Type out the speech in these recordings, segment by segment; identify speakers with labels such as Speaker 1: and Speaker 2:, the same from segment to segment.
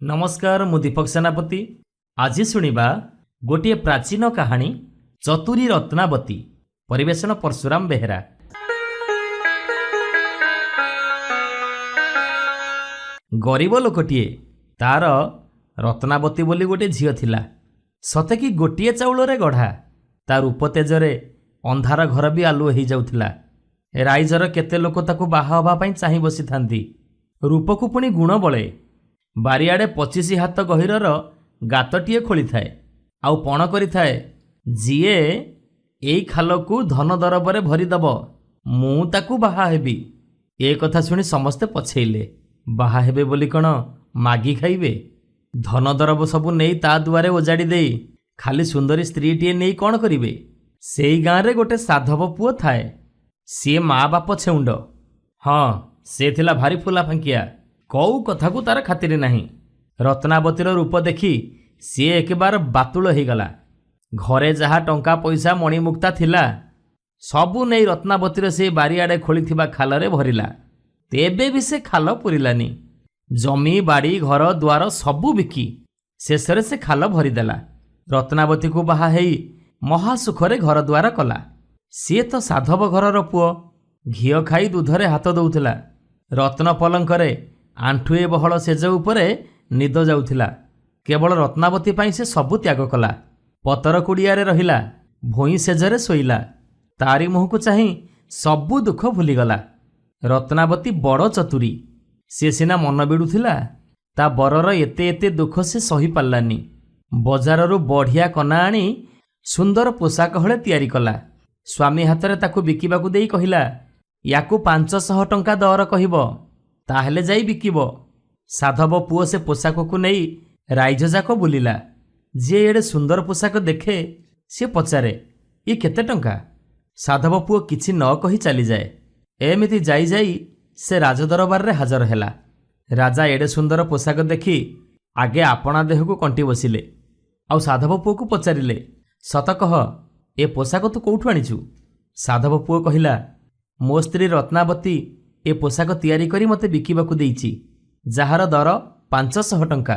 Speaker 1: नमस्कार मु दीपक सेनापति। आज शुणा गोटे प्राचीन कहानी चतुरी रत्नावती। परिवेशन परशुराम बेहेरा। गरीब लोकटिए तार रत्नावती बोली गोटे झील थिला। सते कि गोटे चाउल रे गढ़ा ता रूप तेजरे अंधार घर भी आलुओ हो जाउथिला। राइजर केते लोक ताकू बाहा हवा पई चाहि बसी थांती। रूपकू पुणी गुण बळे बारियाडे 25 हाथ गहिरर गातटीए खोली थाए आउ पण करि थाए जीए एई खालकू धन दरबरे भरीदब मु ताकू बाहा हेबी। ए कथा सुनी समस्ते पछेइले। बाहा हेबे बोली कण मागी खाइबे? धन दरब सबू नेई ता दुआरे ओजाड़ी देई खाली सुंदरी स्त्रीटीए नेई कौन करिवे? सेई गाँ रे गोटे साधव पुओ थाए। सी माँ बाप छेउंड। हाँ से थिला भारी फुला फांकिया। कौ कथा को तार खातिर नहीं। रत्नावतीर रूप देखी सी एक बार बातुल हो गला। घरे जहा टंका पैसा मणिमुक्ता थिला सबू नहीं रत्नावतीर से बारियाडे खोली खाल रे भरिला। तेबे भी से खाल पुरिलानी। जमी बाड़ी घर द्वार सबू बिकी शेषरे से खाल भरीदेला। रत्नावती को बाहा हेई महासुखरे घर द्वार कला। सी तो साधव घरर पुओ घीओ खाई दूधरे हाथ दउथिला। रत्न पलंकरे आंठुए बहल सेज उपरे निद जाउथिला। केवल रत्नावती पाई से सबु त्याग कला। पतर कुड़ियारे रहिला। भोई सेजरे शोइला। तारी मुहको चाही सबु दुख भूलीगला। रत्नावती बड़ चतुरी। से सिना मन बिड़ुथिला ता बरर एते एते दुख से सही पारलानी। बजाररू बढ़िया कना आनी सुंदर पोशाक हले तैयारी कला। स्वामी हाथरे ताकू बिकिबाकू देई कहिला याकू 500 टंका दर कहिबो ताहेले जाई बिकिबो। साधव पुओ से पोशाक को नहीं राइज जाक बुलिला। जे एडे सुंदर पोशाक देखे सी पचारे ये केते टंका? साधव पुओ किछि न कही चली जाए। एमिति जाई जाई से राजदरबार रे हाजर हैला। राजा एडे सुंदर पोशाक देखी आगे आपना देह को कंटी बसिले। आउ साधव पुओ को पचारिले सत कह ए पोशाक तू कोठु आनिछु? साधव पुओ कहिला मो स्त्री रत्नावती ए पोशाक तैयारी करी मते बिकिबाकू देइछि जहार दर 500 टंका।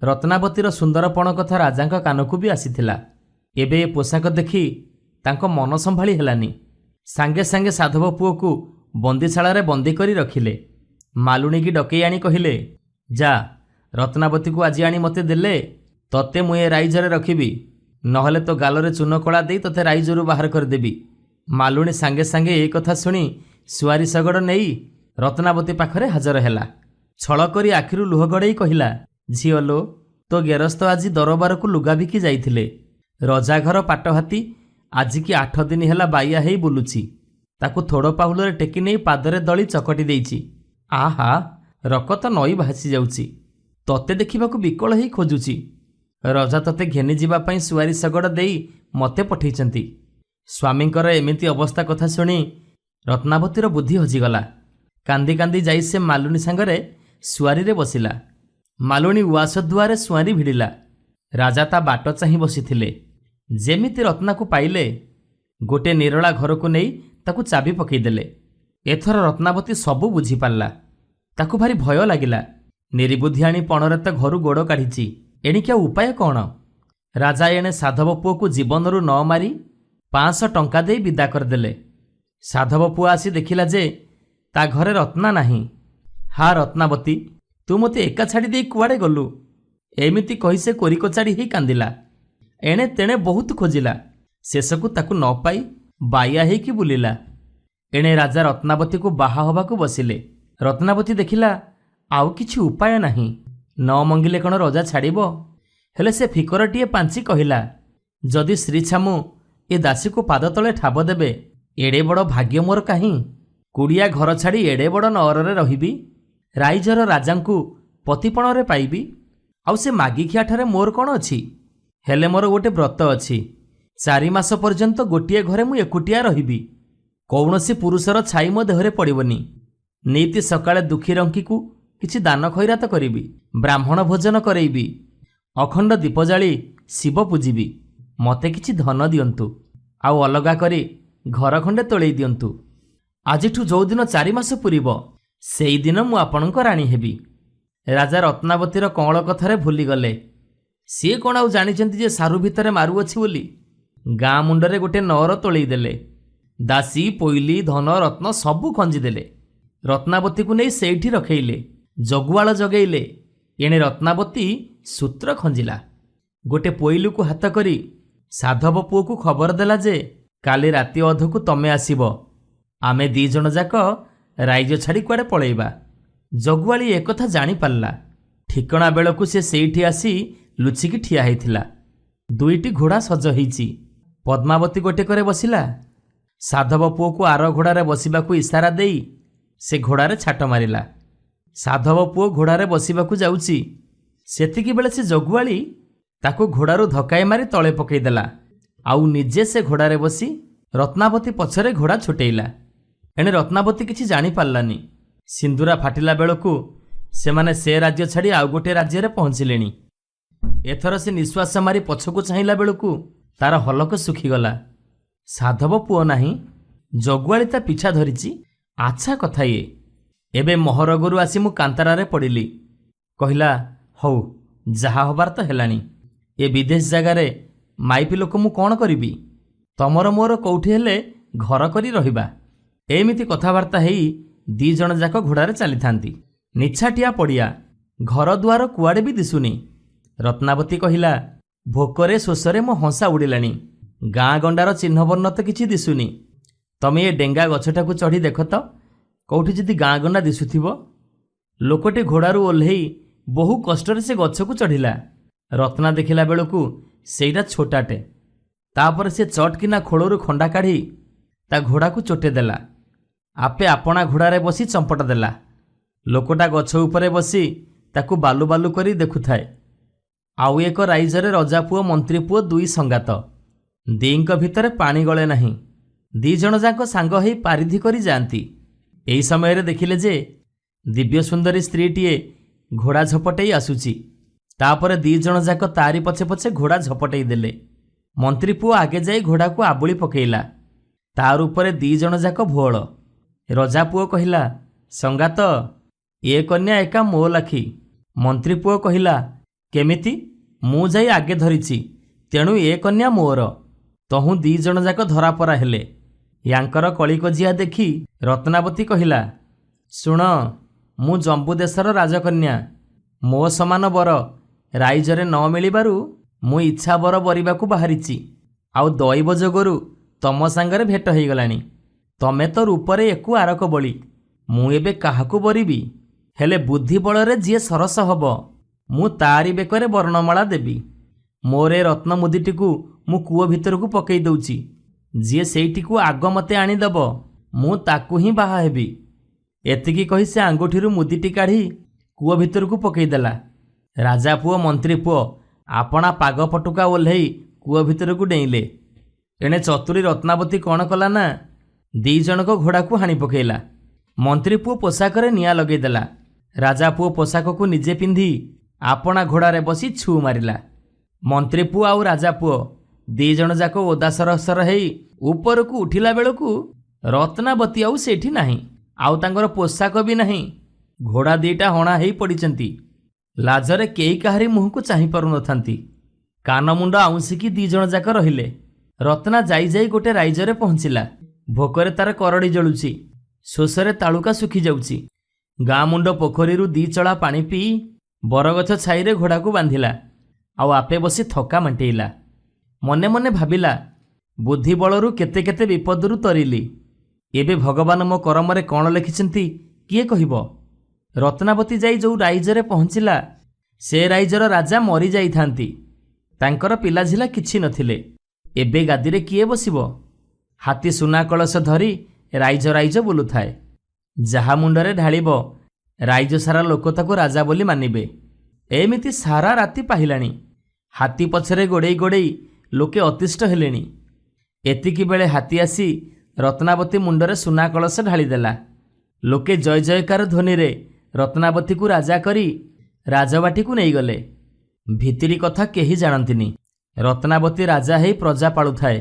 Speaker 1: रत्नावतीर सुंदरपण कथा राजांक कानकू भी आसीथिला। एबे ए पोशाक देखी तांको मन संभाली हेलानी। सांगे सांगे साधव पुओ को बंदीशाला रे बंदी करी रखिले। मालुणी की डकई आनी कहिले जा रत्नावती को आज आनी मते देले तते मु ए राइजरे रखिबी नहले तो गालरे चून कला देई तते राइजरू बाहर कर देबी। मालुणी सांगे सांगे ए कथा सुनी सुआरी सगड़ नहीं रत्नावती पाखरे हाजर हैला। छल करी आखिरु लुह गड़ई कहिला झीओलो तो गेरस्थ आज दरबार को लुगा बिकी जाइथिले। रजा घर पाट हाथी आज की 8 दिन हैला बाइया हेई बुलुछि। ताकू थोड़ पाहुलरे टेकी नहीं पादरे दली चकटी देइछि। आहा रकत नई भासी जाउछि। तते देखिबाकू बिकल हेई खोजुछि। रजा तते घेनी जिबा पई सुआरी सगड़ देई मते पठेइचंती। स्वामींकर एमिति अवस्था कथा सुनी रत्नावतीर बुद्धि हजिगला। कांदी कांदी जाई से मालुणी सांगरे सुआरी रे बसिला। मालुणी उआस दुआरे सुआरी भिड़िला। राजा ता बाट चाही बसिथिले। जेमिति रत्ना को पाइले गोटे निरला घर को नहीं ताकू चाबी पकईदेले। एथर रत्नावती सबू बुझी पारला। ताकू भारी भय लागिला। निरीबुद्धि आनी पणरे तो घरू गोड़ काढ़िछि। एणिकिया उपाय कौन? राजा एणे साधव पुओ को जीवनरू न मारी 500 टंका दे विदा करदेले। साधव पुआ आसी देखिला जे ता घरे रत्ना नाही। हा रत्नावती तू मते एका छाड़ी दे कुआडे गलु? एमिति कही से कोरी कोचाड़ी ही कांदिला। एणे तेणे बहुत खोजिला। शेषकू ताकू न पाई बाइया ही की बुलिला। एणे राजा रत्नावती को बाहा हबाकू बसिले। रत्नावती देखिला आउ किछि उपाय नाही। न मंगिले कण रजा छाड़िबो? हेले से फिकरटीए पांची कहिला जदि श्री छामु ए दासी को पाद तले ठाब देबे एड़े बड़ भाग्य मोर काहीं? कुड़िया घर छाड़ी एड़े बड़ नअरे रहिबी। राइजर राजांकू पतिपणरे पाइबी। आउ से मागी खियाठारे मोर कौन अछि? हेले मोर गोटे व्रत अछि। 4 मास पर्यंत गोटिए घरे मु एकुटिया रहिबी। कौनसी पुरुषर छाई मो देहरे पड़िबनी। नीति सकाळे दुखी रंकी को किछि दान खैरात करिबी। ब्राह्मण भोजन करैबी। अखंड दीप जाली शिव पूजिबी। मते किछि धन दियंतु आउ अलगा करी घर खंडे तोळई दियंतु। आजिठू जो दिन 4 मास पुरिब सेई दिन मु आपणक राणी हेबी। ରାଜା ରତ୍ନାବତୀର କଅଁଳ କଥାରେ ଭୁଲିଗଲେ। ସିଏ କ'ଣ ଆଉ ଜାଣିଛନ୍ତି ଯେ ସାରୁ ଭିତରେ ମାରୁ ଅଛି ବୋଲି? ଗାଁ ମୁଣ୍ଡରେ ଗୋଟେ ନଅର ତୋଳେଇ ଦେଲେ। ଦାସୀ ପୋଇଲି ଧନ ରତ୍ନ ସବୁ ଖଞ୍ଜିଦେଲେ। ରତ୍ନାବତୀକୁ ନେଇ ସେଇଠି ରଖେଇଲେ। ଜଗୁଆଳ ଜଗେଇଲେ। ଏଣେ ରତ୍ନାବତୀ ସୂତ୍ର ଖଞ୍ଜିଲା। ଗୋଟେ ପୋଇଲୁକୁ ହାତ କରି ସାଧବ ପୁଅକୁ ଖବର ଦେଲା ଯେ କାଲି ରାତି ଅଧକୁ ତମେ ଆସିବ। ଆମେ 2 ଜଣ ଯାକ ରାଇଜ ଛାଡ଼ି କୁଆଡ଼େ ପଳେଇବା। ଜଗୁଆଳି ଏକଥା ଜାଣିପାରିଲା। ଠିକଣା ବେଳକୁ ସେ ସେଇଠି ଆସି ଲୁଚିକି ଠିଆ ହେଇଥିଲା। 2ଟି ଘୋଡ଼ା ସଜ ହେଇଛି। ପଦ୍ମାବତୀ ଗୋଟେକରେ ବସିଲା। ସାଧବ ପୁଅକୁ ଆର ଘୋଡ଼ାରେ ବସିବାକୁ ଇସାରା ଦେଇ ସେ ଘୋଡ଼ାରେ ଛାଟ ମାରିଲା। ସାଧବ ପୁଅ ଘୋଡ଼ାରେ ବସିବାକୁ ଯାଉଛି, ସେତିକିବେଳେ ସେ ଜଗୁଆଳି ତାକୁ ଘୋଡ଼ାରୁ ଧକାଇ ମାରି ତଳେ ପକାଇଦେଲା। ଆଉ ନିଜେ ସେ ଘୋଡ଼ାରେ ବସି ରତ୍ନାବତୀ ପଛରେ ଘୋଡ଼ା ଛୁଟେଇଲା। ଏଣେ ରତ୍ନାବତୀ କିଛି ଜାଣିପାରିଲାନି। ସିନ୍ଦୁରା ଫାଟିଲା ବେଳକୁ ସେମାନେ ସେ ରାଜ୍ୟ ଛାଡ଼ି ଆଉ ଗୋଟିଏ ରାଜ୍ୟରେ ପହଞ୍ଚିଲେଣି। ଏଥର ସେ ନିଶ୍ୱାସ ମାରି ପଛକୁ ଚାହିଁଲା ବେଳକୁ ତାର ହଲକ ଶୁଖିଗଲା। ସାଧବ ପୁଅ ନାହିଁ। ଜଗୁଆଳି ତା ପିଛା ଧରିଛି। ଆଚ୍ଛା କଥା ଇଏ। ଏବେ ମହରଗରୁ ଆସି ମୁଁ କାନ୍ତରାରେ ପଡ଼ିଲି। କହିଲା, ହଉ ଯାହା ହବାର ତ ହେଲାଣି। ଏ ବିଦେଶ ଜାଗାରେ ମାଇପି ଲୋକ ମୁଁ କ'ଣ କରିବି? ତମର ମୋର କୋଉଠି ହେଲେ ଘର କରି ରହିବା। ଏମିତି କଥାବାର୍ତ୍ତା ହେଇ 2 ଜଣ ଯାକ ଘୋଡ଼ାରେ ଚାଲିଥାନ୍ତି। ନିଛାଟିଆ ପଡ଼ିଆ, ଘର ଦୁଆର କୁଆଡ଼େ ବି ଦିଶୁନି। ରତ୍ନାବତୀ କହିଲା, ଭୋକରେ ଶୋଷରେ ମୋ ହଂସା ଉଡ଼ିଲାଣି। ଗାଁ ଗଣ୍ଡାର ଚିହ୍ନବର୍ଣ୍ଣ ତ କିଛି ଦିଶୁନି। ତମେ ଏ ଡେଙ୍ଗା ଗଛଟାକୁ ଚଢ଼ି ଦେଖ ତ, କୋଉଠି ଯଦି ଗାଁ ଗଣ୍ଡା ଦିଶୁଥିବ। ଲୋକଟି ଘୋଡ଼ାରୁ ଓହ୍ଲେଇ ବହୁ କଷ୍ଟରେ ସେ ଗଛକୁ ଚଢ଼ିଲା। ରତ୍ନା ଦେଖିଲା ବେଳକୁ ସେଇଟା ଛୋଟାଟେ। ତାପରେ ସେ ଚଟକିନା ଖୋଳରୁ ଖଣ୍ଡା କାଢ଼ି ତା ଘୋଡ଼ାକୁ ଚୋଟେ ଦେଲା। ଆପେ ଆପଣା ଘୋଡ଼ାରେ ବସି ଚମ୍ପଟ ଦେଲା। ଲୋକଟା ଗଛ ଉପରେ ବସି ତାକୁ ବାଲୁ ବାଲୁ କରି ଦେଖୁଥାଏ। ଆଉ ଏକ ରାଇଜରେ ରଜାପୁଅ ମନ୍ତ୍ରୀ ପୁଅ 2 ସଙ୍ଗାତ। 2ଙ୍କ ଭିତରେ ପାଣି ଗଳେ ନାହିଁ। 2 ଜଣ ଯାକ ସାଙ୍ଗ ହେଇ ପାରିଧି କରି ଯାଆନ୍ତି। ଏହି ସମୟରେ ଦେଖିଲେ ଯେ ଦିବ୍ୟ ସୁନ୍ଦରୀ ସ୍ତ୍ରୀଟିଏ ଘୋଡ଼ା ଝପଟେଇ ଆସୁଛି। ତାପରେ 2 ଜଣ ଯାକ ତାରି ପଛେ ପଛେ ଘୋଡ଼ା ଝପଟେଇ ଦେଲେ। ମନ୍ତ୍ରୀ ପୁଅ ଆଗେ ଯାଇ ଘୋଡ଼ାକୁ ଆବୁଳି ପକେଇଲା। ତାର ଉପରେ 2 ଜଣ ଯାକ ଭୋଳ। ରଜାପୁଅ କହିଲା, ସଙ୍ଗାତ, ଏ କନ୍ୟା ଏକା ମୋ ଲାଖି। ମନ୍ତ୍ରୀ ପୁଅ କହିଲା, କେମିତି? ମୁଁ ଯାଇ ଆଗେ ଧରିଛି, ତେଣୁ ଏ କନ୍ୟା ମୋର। ତହୁଁ 2 ଜଣ ଯାକ ଧରାପରା ହେଲେ। ୟାଙ୍କର କଳିକଜିଆ ଦେଖି ରତ୍ନାବତୀ କହିଲା, ଶୁଣ, ମୁଁ ଜମ୍ବୁ ଦେଶର ରାଜକନ୍ୟା। ମୋ ସମାନ ବର ରାଇଜରେ ନ ମିଳିବାରୁ ମୁଁ ଇଚ୍ଛା ବର ବରିବାକୁ ବାହାରିଛି। ଆଉ ଦୈବ ଯୋଗରୁ ତମ ସାଙ୍ଗରେ ଭେଟ ହେଇଗଲାଣି। ତମେ ତ ରୂପରେ ଏକୁ ଆରକ ବଳି। ମୁଁ ଏବେ କାହାକୁ ବରିବି? ହେଲେ ବୁଦ୍ଧି ବଳରେ ଯିଏ ସରସ ହବ, ମୁଁ ତାରି ବେକରେ ବର୍ଣ୍ଣମାଳା ଦେବି। ମୋର ଏ ରତ୍ନ ମୁଦିଟିକୁ ମୁଁ କୂଅ ଭିତରକୁ ପକେଇ ଦଉଛି। ଯିଏ ସେଇଟିକୁ ଆଗ ମତେ ଆଣିଦବ, ମୁଁ ତାକୁ ହିଁ ବାହା ହେବି। ଏତିକି କହି ସେ ଆଙ୍ଗୁଠିରୁ ମୁଦିଟି କାଢ଼ି କୂଅ ଭିତରକୁ ପକେଇଦେଲା। ରାଜା ପୁଅ ମନ୍ତ୍ରୀ ପୁଅ ଆପଣା ପାଗ ପଟୁକା ଓହ୍ଲେଇ କୂଅ ଭିତରକୁ ଡେଇଁଲେ। ଏଣେ ଚତୁରୀ ରତ୍ନାବତୀ କ'ଣ କଲା ନା, 2 ଜଣଙ୍କ ଘୋଡ଼ାକୁ ହାଣି ପକେଇଲା। ମନ୍ତ୍ରୀ ପୁଅ ପୋଷାକରେ ନିଆଁ ଲଗେଇଦେଲା। ରାଜା ପୁଅ ପୋଷାକକୁ ନିଜେ ପିନ୍ଧି ଆପଣା ଘୋଡ଼ାରେ ବସି ଛୁ ମାରିଲା। ମନ୍ତ୍ରୀ ପୁଅ ଆଉ ରାଜା ପୁଅ 2 ଜଣ ଯାକ ଓଦାସରସର ହେଇ ଉପରକୁ ଉଠିଲା ବେଳକୁ ରତ୍ନାବତୀ ଆଉ ସେଇଠି ନାହିଁ। ଆଉ ତାଙ୍କର ପୋଷାକ ବି ନାହିଁ। ଘୋଡ଼ା 2ଟା ହଣା ହେଇ ପଡ଼ିଛନ୍ତି। ଲାଜରେ କେହି କାହାରି ମୁହଁକୁ ଚାହିଁ ପାରୁନଥାନ୍ତି। କାନ ମୁଣ୍ଡ ଆଉଁସିକି 2 ଜଣ ଯାକ ରହିଲେ। ରତ୍ନା ଯାଇ ଯାଇ ଗୋଟେ ରାଇଜରେ ପହଞ୍ଚିଲା। ଭୋକରେ ତାର କରଡ଼ି ଜଳୁଛି। ଶୋଷରେ ତାଳୁକା ଶୁଖି ଯାଉଛି। ଗାଁ ମୁଣ୍ଡ ପୋଖରୀରୁ 2 ଚଳା ପାଣି ପିଇ ବରଗଛ ଛାଇରେ ଘୋଡ଼ାକୁ ବାନ୍ଧିଲା। ଆଉ ଆପେ ବସି ଥକା ମେଣ୍ଟେଇଲା। ମନେ ମନେ ଭାବିଲା, ବୁଦ୍ଧି ବଳରୁ କେତେ କେତେ ବିପଦରୁ ତରିଲି। ଏବେ ଭଗବାନ ମୋ କରମରେ କ'ଣ ଲେଖିଛନ୍ତି କିଏ କହିବ? ରତ୍ନାବତୀ ଯାଇ ଯେଉଁ ରାଇଜରେ ପହଞ୍ଚିଲା, ସେ ରାଇଜର ରାଜା ମରି ଯାଇଥାନ୍ତି। ତାଙ୍କର ପିଲାଝିଲା କିଛି ନଥିଲେ। ଏବେ ଗାଦିରେ କିଏ ବସିବ? ହାତୀ ସୁନା କଳସ ଧରି ରାଇଜ ରାଇଜ ବୁଲୁଥାଏ। ଯାହା ମୁଣ୍ଡରେ ଢାଳିବ, ରାଇଜ ସାରା ଲୋକ ତାକୁ ରାଜା ବୋଲି ମାନିବେ। ଏମିତି ସାରା ରାତି ପାହିଲାଣି। ହାତୀ ପଛରେ ଗୋଡ଼େଇ ଗୋଡ଼େଇ ଲୋକେ ଅତିଷ୍ଠ ହେଲେଣି। ଏତିକି ବେଳେ ହାତୀ ଆସି ରତ୍ନାବତୀ ମୁଣ୍ଡରେ ସୁନା କଳସ ଢାଳିଦେଲା। ଲୋକେ ଜୟ ଜୟକାର ଧ୍ୱନିରେ ରତ୍ନାବତୀକୁ ରାଜା କରି ରାଜବାଟିକୁ ନେଇଗଲେ। ଭିତିରି କଥା କେହି ଜାଣନ୍ତିନି। ରତ୍ନାବତୀ ରାଜା ହେଇ ପ୍ରଜା ପାଳୁଥାଏ।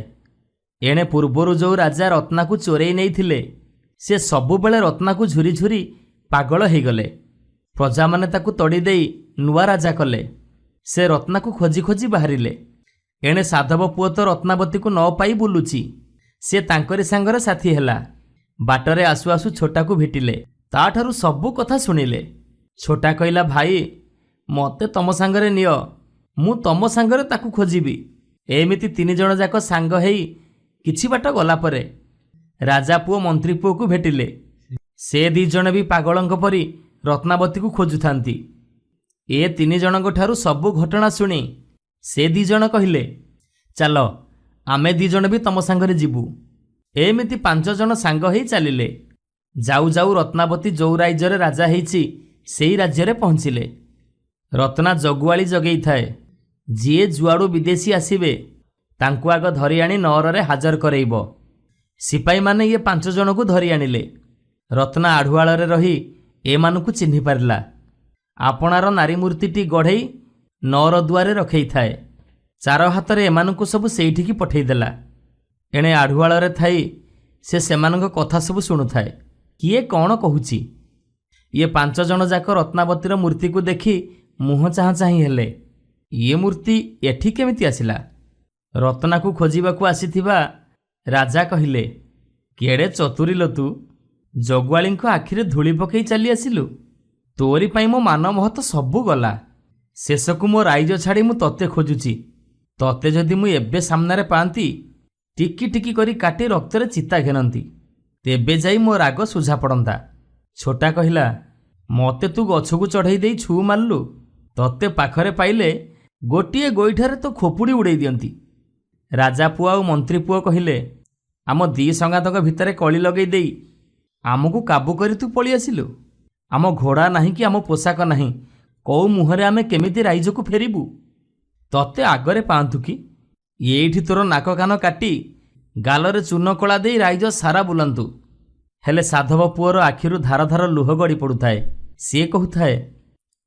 Speaker 1: ଏଣେ ପୂର୍ବରୁ ଯେଉଁ ରାଜା ରତ୍ନାକୁ ଚୋରେଇ ନେଇଥିଲେ, ସେ ସବୁବେଳେ ରତ୍ନାକୁ ଝୁରି ଝୁରି ପାଗଳ ହେଇଗଲେ। ପ୍ରଜାମାନେ ତାକୁ ତଡ଼ି ଦେଇ ନୂଆ ରାଜା କଲେ। ସେ ରତ୍ନାକୁ ଖୋଜି ଖୋଜି ବାହାରିଲେ। ଏଣେ ସାଧବ ପୁଅ ତ ରତ୍ନାବତୀକୁ ନ ପାଇ ବୁଲୁଛି। ସେ ତାଙ୍କରି ସାଙ୍ଗରେ ସାଥୀ ହେଲା। ବାଟରେ ଆସୁ ଆସୁ ଛୋଟାକୁ ଭେଟିଲେ। ତାଠାରୁ ସବୁ କଥା ଶୁଣିଲେ। ଛୋଟା କହିଲା, ଭାଇ ମୋତେ ତମ ସାଙ୍ଗରେ ନିଅ, ମୁଁ ତମ ସାଙ୍ଗରେ ତାକୁ ଖୋଜିବି। ଏମିତି 3 ଜଣ ଯାକ ସାଙ୍ଗ ହେଇ କିଛି ବାଟ ଗଲା ପରେ ରାଜା ପୁଅ ମନ୍ତ୍ରୀ ପୁଅକୁ ଭେଟିଲେ। ସେ 2 ଜଣ ବି ପାଗଳଙ୍କ ପରି ରତ୍ନାବତୀକୁ ଖୋଜୁଥାନ୍ତି। ଏ 3 ଜଣଙ୍କ ଠାରୁ ସବୁ ଘଟଣା ଶୁଣି ସେ 2 ଜଣ କହିଲେ, ଚାଲ ଆମେ 2 ଜଣ ବି ତମ ସାଙ୍ଗରେ ଯିବୁ। ଏମିତି 5 ଜଣ ସାଙ୍ଗ ହେଇ ଚାଲିଲେ। ଯାଉ ଯାଉ ରତ୍ନାବତୀ ଯୋଉ ରାଜ୍ୟରେ ରାଜା ହେଇଛି ସେଇ ରାଜ୍ୟରେ ପହଞ୍ଚିଲେ। ରତ୍ନା ଜଗୁଆଳି ଜଗେଇଥାଏ। ଯିଏ ଯୁଆଡ଼ୁ ବିଦେଶୀ ଆସିବେ ତାଙ୍କୁ ଆଗ ଧରି ଆଣି ନଅରରେ ହାଜର କରେଇବ। ସିପାହୀମାନେ ଇଏ 5 ଜଣଙ୍କୁ ଧରି ଆଣିଲେ। ରତ୍ନା ଆଢ଼ୁଆଳରେ ରହି ଏମାନଙ୍କୁ ଚିହ୍ନି ପାରିଲା। ଆପଣାର ନାରୀ ମୂର୍ତ୍ତିଟି ଗଢ଼େଇ ନଅର ଦୁଆରେ ରଖେଇଥାଏ। 4 ହାତରେ ଏମାନଙ୍କୁ ସବୁ ସେଇଠିକି ପଠେଇଦେଲା। ଏଣେ ଆଢ଼ୁଆଳରେ ଥାଇ ସେ ସେମାନଙ୍କ କଥା ସବୁ ଶୁଣୁଥାଏ। କିଏ କ'ଣ କହୁଛି। ଇଏ 5 ଜଣ ଯାକ ରତ୍ନାବତୀର ମୂର୍ତ୍ତିକୁ ଦେଖି ମୁହଁ ଚାହାଁ ଚାହିଁ ହେଲେ। ଇଏ ମୂର୍ତ୍ତି ଏଠି କେମିତି ଆସିଲା? ରତ୍ନାକୁ ଖୋଜିବାକୁ ଆସିଥିବା ରାଜା କହିଲେ, କେଡ଼େ ଚତୁରିଲ ତୁ, ଜଗୁଆଳିଙ୍କ ଆଖିରେ ଧୂଳି ପକେଇ ଚାଲି ଆସିଲୁ। ତୋରି ପାଇଁ ମୋ ମାନ ମହତ ସବୁ ଗଲା। ଶେଷକୁ ମୋ ରାଇଜ ଛାଡ଼ି ମୁଁ ତତେ ଖୋଜୁଛି। ତତେ ଯଦି ମୁଁ ଏବେ ସାମ୍ନାରେ ପାଆନ୍ତି ଟିକି ଟିକି କରି କାଟି ରକ୍ତରେ ଚିତା ଘେନନ୍ତି, ତେବେ ଯାଇ ମୋ ରାଗ ସୁଝା ପଡ଼ନ୍ତା। ଛୋଟା କହିଲା, ମୋତେ ତୁ ଗଛକୁ ଚଢ଼େଇ ଦେଇ ଛୁ ମାରିଲୁ। ତତେ ପାଖରେ ପାଇଲେ ଗୋଟିଏ ଗୋଇଠାରେ ତ ଖୋପୁଡ଼ି ଉଡ଼େଇ ଦିଅନ୍ତି। ରାଜା ପୁଅ ଆଉ ମନ୍ତ୍ରୀ ପୁଅ କହିଲେ, ଆମ 2 ସଙ୍ଗାତଙ୍କ ଭିତରେ କଳି ଲଗେଇ ଦେଇ ଆମକୁ କାବୁ କରି ତୁ ପଳେଇ ଆସିଲୁ। ଆମ ଘୋଡ଼ା ନାହିଁ କି ଆମ ପୋଷାକ ନାହିଁ, କୋଉ ମୁହଁରେ ଆମେ କେମିତି ରାଇଜକୁ ଫେରିବୁ? ତତେ ଆଗରେ ପାଆନ୍ତୁ କି ଏଇଠି ତୋର ନାକ କାନ କାଟି ଗାଲରେ ଚୂନ କଳା ଦେଇ ରାଇଜ ସାରା ବୁଲନ୍ତୁ। ହେଲେ ସାଧବ ପୁଅର ଆଖିରୁ ଧାର ଧାର ଲୁହ ଗଡ଼ି ପଡ଼ୁଥାଏ। ସିଏ କହୁଥାଏ,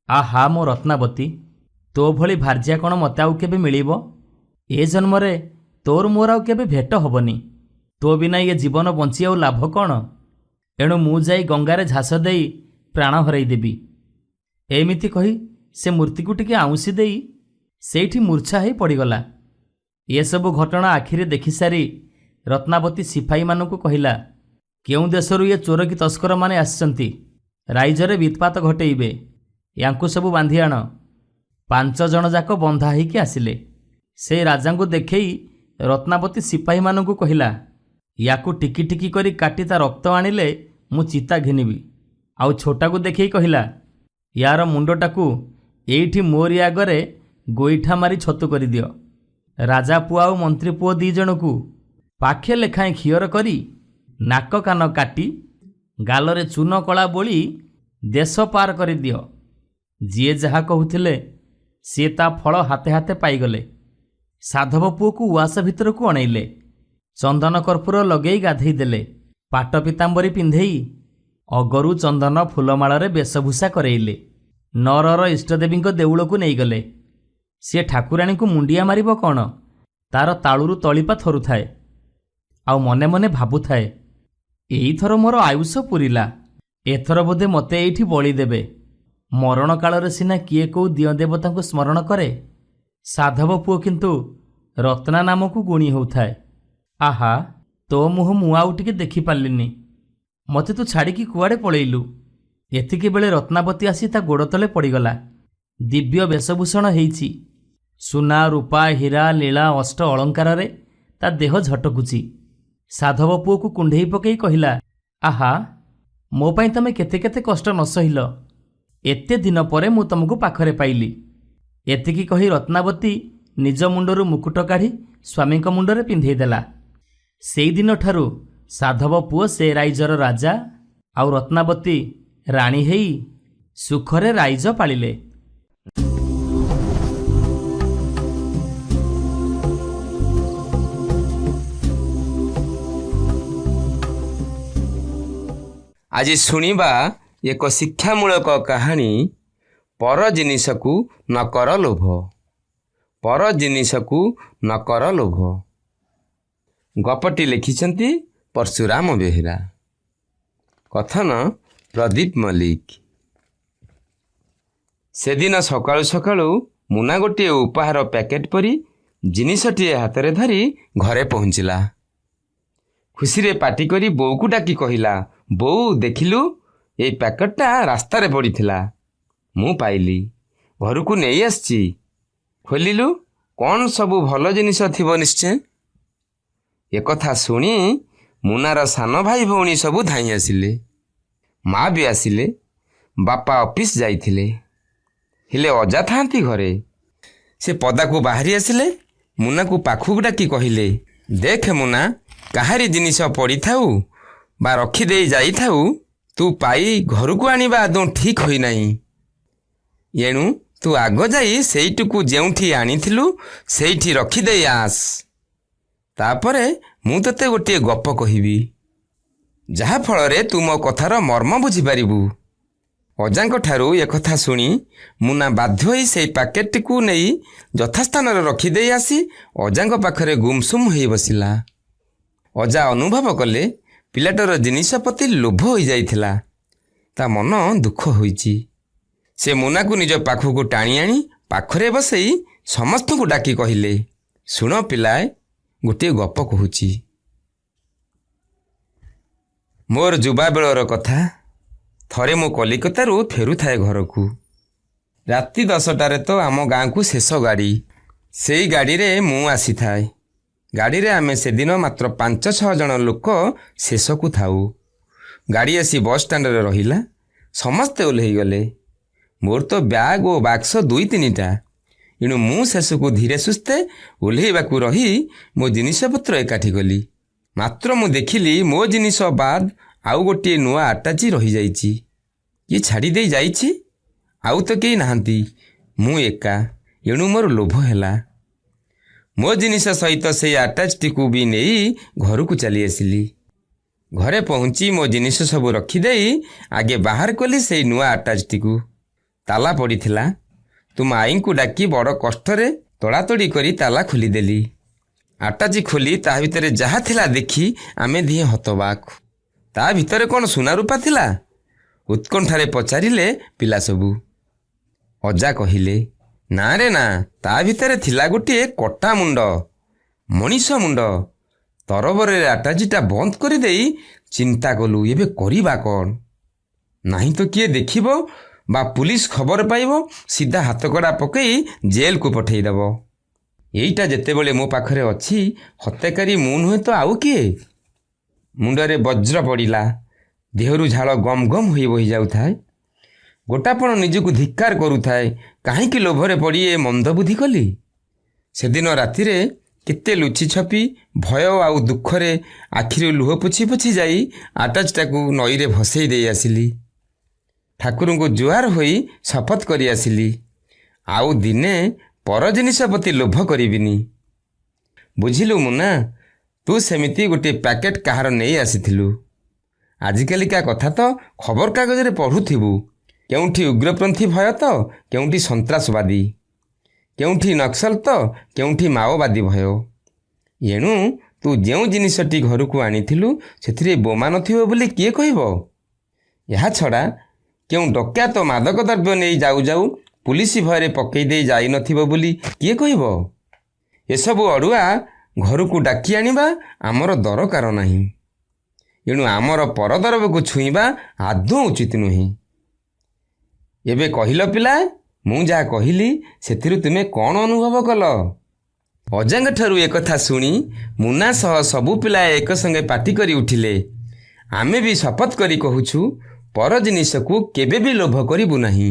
Speaker 1: ଆହା ମୋ ରତ୍ନାବତୀ, ତୋ ଭଳି ଭାର୍ଯ୍ୟା କ'ଣ ମୋତେ ଆଉ କେବେ ମିଳିବ? ଏ ଜନ୍ମରେ ତୋର ମୋର ଆଉ କେବେ ଭେଟ ହବନି। ତୋ ବିନା ଏ ଜୀବନ ବଞ୍ଚି ଆଉ ଲାଭ କ'ଣ? ଏଣୁ ମୁଁ ଯାଇ ଗଙ୍ଗାରେ ଝାସ ଦେଇ ପ୍ରାଣ ହରାଇ ଦେବି। ଏମିତି କହି ସେ ମୂର୍ତ୍ତିକୁ ଟିକେ ଆଉଁସି ଦେଇ ସେଇଠି ମୂର୍ଚ୍ଛା ହେଇ ପଡ଼ିଗଲା। ଏସବୁ ଘଟଣା ଆଖିରେ ଦେଖିସାରି ରତ୍ନାବତୀ ସିପାହୀମାନଙ୍କୁ କହିଲା, କେଉଁ ଦେଶରୁ ଏ ଚୋର କି ତସ୍କରମାନେ ଆସିଛନ୍ତି, ରାଇଜରେ ବିତ୍ପାତ ଘଟେଇବେ। ୟାଙ୍କୁ ସବୁ ବାନ୍ଧି ଆଣ। 5 ଜଣ ଯାକ ବନ୍ଧା ହେଇକି ଆସିଲେ। ସେ ରାଜାଙ୍କୁ ଦେଖେଇ ରତ୍ନାବତୀ ସିପାହୀମାନଙ୍କୁ କହିଲା, ୟାକୁ ଟିକି ଟିକି କରି କାଟି ତା ରକ୍ତ ଆଣିଲେ ମୁଁ ଚିତା ଘେନିବି। ଆଉ ଛୋଟାକୁ ଦେଖେଇ କହିଲା, ୟାର ମୁଣ୍ଡଟାକୁ ଏଇଠି ମୋରି ଆଗରେ ଗୋଇଠା ମାରି ଛତୁ କରିଦିଅ। ରାଜା ପୁଅ ଆଉ ମନ୍ତ୍ରୀ ପୁଅ 2 ଜଣଙ୍କୁ ପାଖେ ଲେଖାଏଁ ଖିଅର କରି ନାକ କାନ କାଟି ଗାଲରେ ଚୂନ କଳା ବୋଳି ଦେଶ ପାର କରିଦିଅ। ଯିଏ ଯାହା କହୁଥିଲେ ସିଏ ତା ଫଳ ହାତେ ହାତେ ପାଇଗଲେ। ସାଧବ ପୁଅକୁ ଉଆସ ଭିତରକୁ ଅଣେଇଲେ। ଚନ୍ଦନ କର୍ପୂର ଲଗେଇ ଗାଧେଇ ଦେଲେ। ପାଟ ପିତାମ୍ବରୀ ପିନ୍ଧେଇ ଅଗରୁ ଚନ୍ଦନ ଫୁଲମାଳରେ ବେଶଭୂଷା କରେଇଲେ। ନଅରର ଇଷ୍ଟଦେବୀଙ୍କ ଦେଉଳକୁ ନେଇଗଲେ। ସିଏ ଠାକୁରାଣୀଙ୍କୁ ମୁଣ୍ଡିଆ ମାରିବ କ'ଣ, ତାର ତାଳୁରୁ ତଳିପା ଥରୁଥାଏ। ଆଉ ମନେ ମନେ ଭାବୁଥାଏ, ଏଇଥର ମୋର ଆୟୁଷ ପୂରିଲା। ଏଥର ବୋଧେ ମୋତେ ଏଇଠି ବଳି ଦେବେ। ମରଣ କାଳରେ ସିନା କିଏ କୋଉ ଦିଅଁ ଦେବତାଙ୍କୁ ସ୍ମରଣ କରେ। ସାଧବ ପୁଅ କିନ୍ତୁ ରତ୍ନା ନାମକୁ ଗୁଣି ହେଉଥାଏ। ଆହା, ତୋ ମୁହଁ ମୁଁ ଆଉ ଟିକେ ଦେଖିପାରିଲିନି। ମୋତେ ତୁ ଛାଡ଼ିକି କୁଆଡ଼େ ପଳେଇଲୁ? ଏତିକି ବେଳେ ରତ୍ନାବତୀ ଆସି ତା ଗୋଡ଼ ତଳେ ପଡ଼ିଗଲା। ଦିବ୍ୟ ବେଶଭୂଷଣ ହେଇଛି। ସୁନା ରୂପା ହୀରା ଲୀଳା ଅଷ୍ଟ ଅଳଙ୍କାରରେ ତା ଦେହ ଝଟକୁଛି। ସାଧବ ପୁଅକୁ କୁଣ୍ଢେଇ ପକେଇ କହିଲା, ଆହା, ମୋ ପାଇଁ ତମେ କେତେ କେତେ କଷ୍ଟ ନ ସହିଲ। ଏତେ ଦିନ ପରେ ମୁଁ ତମକୁ ପାଖରେ ପାଇଲି। ଏତିକି କହି ରତ୍ନାବତୀ ନିଜ ମୁଣ୍ଡରୁ ମୁକୁଟ କାଢ଼ି ସ୍ୱାମୀଙ୍କ ମୁଣ୍ଡରେ ପିନ୍ଧେଇ ଦେଲା। ସେଇଦିନଠାରୁ ସାଧବ ପୁଅ ସେ ରାଇଜର ରାଜା ଆଉ ରତ୍ନାବତୀ ରାଣୀ ହେଇ ସୁଖରେ ରାଇଜ ପାଳିଲେ।
Speaker 2: ଆଜି ଶୁଣିବା ଏକ ଶିକ୍ଷାମୂଳକ କାହାଣୀ, ପର ଜିନିଷକୁ ନ କର ଲୋଭ। ପର ଜିନିଷକୁ ନ କର ଲୋଭ। ଗପଟି ଲେଖିଛନ୍ତି ପରଶୁରାମ ବେହେରା। କଥନ ପ୍ରଦୀପ ମଲ୍ଲିକ। ସେଦିନ ସକାଳୁ ସକାଳୁ ମୁନା ଗୋଟିଏ ଉପହାର ପ୍ୟାକେଟ୍ ପରି ଜିନିଷଟିଏ ହାତରେ ଧରି ଘରେ ପହଞ୍ଚିଲା। ଖୁସିରେ ପାଟି କରି ବୋଉକୁ ଡାକି କହିଲା, ବୋଉ ଦେଖିଲୁ, ଏଇ ପ୍ୟାକେଟଟା ରାସ୍ତାରେ ପଡ଼ିଥିଲା, ମୁଁ ପାଇଲି, ଘରକୁ ନେଇ ଆସିଛି। ଖୋଲିଲୁ, କ'ଣ ସବୁ ଭଲ ଜିନିଷ ଥିବ ନିଶ୍ଚୟ। ଏକଥା ଶୁଣି ମୁନାର ସାନ ଭାଇ ଭଉଣୀ ସବୁ ଧାଇଁ ଆସିଲେ। ମା ବି ଆସିଲେ। ବାପା ଅଫିସ୍ ଯାଇଥିଲେ, ହେଲେ ଅଜା ଥାଆନ୍ତି ଘରେ। ସେ ପଦାକୁ ବାହାରି ଆସିଲେ। ମୁନାକୁ ପାଖକୁ ଡାକି କହିଲେ, ଦେଖେ ମୁନା, କାହାରି ଜିନିଷ ପଡ଼ିଥାଉ ବା ରଖିଦେଇ ଯାଇଥାଉ, ତୁ ପାଇ ଘରକୁ ଆଣିବା ଆଦୌ ଠିକ୍ ହୋଇନାହିଁ। ଏଣୁ ତୁ ଆଗ ଯାଇ ସେଇଟିକୁ ଯେଉଁଠି ଆଣିଥିଲୁ ସେଇଠି ରଖିଦେଇ ଆସ। ତାପରେ ମୁଁ ତୋତେ ଗୋଟିଏ ଗପ କହିବି, ଯାହାଫଳରେ ତୁ ମୋ କଥାର ମର୍ମ ବୁଝିପାରିବୁ। ଅଜାଙ୍କ ଠାରୁ ଏକଥା ଶୁଣି ମୁନା ବାଧ୍ୟ ହୋଇ ସେଇ ପ୍ୟାକେଟଟିକୁ ନେଇ ଯଥାସ୍ଥାନରେ ରଖିଦେଇ ଆସି ଅଜାଙ୍କ ପାଖରେ ଗୁମସୁମ୍ ହୋଇ ବସିଲା। ଅଜା ଅନୁଭବ କଲେ ପିଲାଟାର ଜିନିଷ ପ୍ରତି ଲୋଭ ହୋଇଯାଇଥିଲା, ତା ମନ ଦୁଃଖ ହୋଇଛି। ସେ ମୁନାକୁ ନିଜ ପାଖକୁ ଟାଣି ଆଣି ପାଖରେ ବସେଇ ସମସ୍ତଙ୍କୁ ଡାକି କହିଲେ, ଶୁଣ ପିଲାଏ, ଗୋଟିଏ ଗପ କହୁଛି। ମୋର ଯୁବାବେଳର କଥା। ଥରେ ମୁଁ କଲିକତାରୁ ଫେରୁଥାଏ ଘରକୁ। ରାତି 10টাରେ ତ ଆମ ଗାଁକୁ ଶେଷ ଗାଡ଼ି। ସେଇ ଗାଡ଼ିରେ ମୁଁ ଆସିଥାଏ। ଗାଡ଼ିରେ ଆମେ ସେଦିନ ମାତ୍ର 5-6 ଜଣ ଲୋକ ଶେଷକୁ ଥାଉ। ଗାଡ଼ି ଆସି ବସ୍ ଷ୍ଟାଣ୍ଡରେ ରହିଲା। ସମସ୍ତେ ଓହ୍ଲେଇଗଲେ। ମୋର ତ ବ୍ୟାଗ୍ ଓ ବାକ୍ସ 2-3ଟା। ଏଣୁ ମୁଁ ଶେଷକୁ ଧୀରେ ସୁସ୍ଥେ ଓହ୍ଲେଇବାକୁ ରହି ମୋ ଜିନିଷପତ୍ର ଏକାଠି କଲି। ମାତ୍ର ମୁଁ ଦେଖିଲି ମୋ ଜିନିଷ ବାଦ୍ ଆଉ ଗୋଟିଏ ନୂଆ ଆଟାଚି ରହିଯାଇଛି। କିଏ ଛାଡ଼ି ଦେଇ ଯାଇଛି? ଆଉ ତ କେହି ନାହାନ୍ତି, ମୁଁ ଏକା। ଏଣୁ ମୋର ଲୋଭ ହେଲା। ମୋ ଜିନିଷ ସହିତ ସେଇ ଆଟାଚଟିକୁ ବି ନେଇ ଘରକୁ ଚାଲି ଆସିଲି। ଘରେ ପହଞ୍ଚି ମୋ ଜିନିଷ ସବୁ ରଖିଦେଇ ଆଗେ ବାହାର କଲି ସେଇ ନୂଆ ଆଟାଚଟିକୁ। ତାଲା ପଡ଼ିଥିଲା। ତୁମ ଆଈଙ୍କୁ ଡାକି ବଡ଼ କଷ୍ଟରେ ତଡ଼ାତଡ଼ି କରି ତାଲା ଖୋଲିଦେଲି। ଆଟାଚି ଖୋଲି ତା ଭିତରେ ଯାହା ଥିଲା ଦେଖି ଆମେ ଦିହେଁ ହତବାକ୍। ତା ଭିତରେ କ'ଣ ସୁନା ରୂପା ଥିଲା? ଉତ୍କଣ୍ଠାରେ ପଚାରିଲେ ପିଲା ସବୁ। ଅଜା କହିଲେ, ନା ରେ ନା, ତା ଭିତରେ ଥିଲା ଗୋଟିଏ କଟା ମୁଣ୍ଡ, ମଣିଷ ମୁଣ୍ଡ। ତରବରରେ ଆଟାଚିଟା ବନ୍ଦ କରିଦେଇ ଚିନ୍ତା କଲୁ, ଏବେ କରିବା କ'ଣ? ନାହିଁ ତ କିଏ ଦେଖିବ ବା ପୁଲିସ ଖବର ପାଇବ, ସିଧା ହାତକଡ଼ା ପକାଇ ଜେଲକୁ ପଠାଇଦେବ। ଏଇଟା ଯେତେବେଳେ ମୋ ପାଖରେ ଅଛି, ହତ୍ୟାକାରୀ ମୁଁ ନୁହେଁ ତ ଆଉ କିଏ? ମୁଣ୍ଡରେ ବଜ୍ର ପଡ଼ିଲା। ଦେହରୁ ଝାଳ ଗମ୍ ଗମ୍ ହୋଇ ବହିଯାଉଥାଏ। ଗୋଟାପଣ ନିଜକୁ ଧିକ୍କାର କରୁଥାଏ, କାହିଁକି ଲୋଭରେ ପଡ଼ି ଏ ମନ୍ଦ ବୁଦ୍ଧି କଲି? ସେଦିନ ରାତିରେ କେତେ ଲୁଚି ଛପି ଭୟ ଆଉ ଦୁଃଖରେ ଆଖିରୁ ଲୁହ ପୋଛି ପୋଛି ଯାଇ ଆଟାଚଟାକୁ ନଈରେ ଭସେଇ ଦେଇ ଆସିଲି। ଠାକୁରଙ୍କୁ ଜୁହାର ହୋଇ ଶପଥ କରି ଆସିଲି, ଆଉ ଦିନେ ପର ଜିନିଷ ପ୍ରତି ଲୋଭ କରିବିନି। ବୁଝିଲୁ ମୁନା, ତୁ ସେମିତି ଗୋଟିଏ ପ୍ୟାକେଟ କାହାର ନେଇ ଆସିଥିଲୁ। ଆଜିକାଲିକା କଥା ତ ଖବରକାଗଜରେ ପଢ଼ୁଥିବୁ। କେଉଁଠି ଉଗ୍ରପନ୍ଥୀ ଭୟ ତ କେଉଁଠି ସନ୍ତ୍ରାସବାଦୀ, କେଉଁଠି ନକ୍ସଲ ତ କେଉଁଠି ମାଓବାଦୀ ଭୟ। ଏଣୁ ତୁ ଯେଉଁ ଜିନିଷଟି ଘରକୁ ଆଣିଥିଲୁ ସେଥିରେ ବୋମା ନଥିବ ବୋଲି କିଏ କହିବ? ଏହା ଛଡ଼ା କେଉଁ ଡକାୟତ ମାଦକ ଦ୍ରବ୍ୟ ନେଇ ଯାଉ ଯାଉ ପୁଲିସ ଭୟରେ ପକାଇ ଦେଇ ଯାଇନଥିବ ବୋଲି କିଏ କହିବ? ଏସବୁ ଅଡ଼ୁଆ ଘରକୁ ଡାକି ଆଣିବା ଆମର ଦରକାର ନାହିଁ। ଏଣୁ ଆମର ପରଦରବକୁ ଛୁଇଁବା ଆଦୌ ଉଚିତ ନୁହେଁ। ଏବେ କହିଲ ପିଲା, ମୁଁ ଯାହା କହିଲି ସେଥିରୁ ତୁମେ କ'ଣ ଅନୁଭବ କଲ? ଅଜାଙ୍କ ଠାରୁ ଏକଥା ଶୁଣି ମୁନା ସହ ସବୁ ପିଲା ଏକ ସଙ୍ଗେ ପାଟି କରି ଉଠିଲେ। ଆମେ ବି ଶପଥ କରି କହୁଛୁ, ପର ଜିନିଷକୁ କେବେ ବି ଲୋଭ କରିବୁ ନାହିଁ।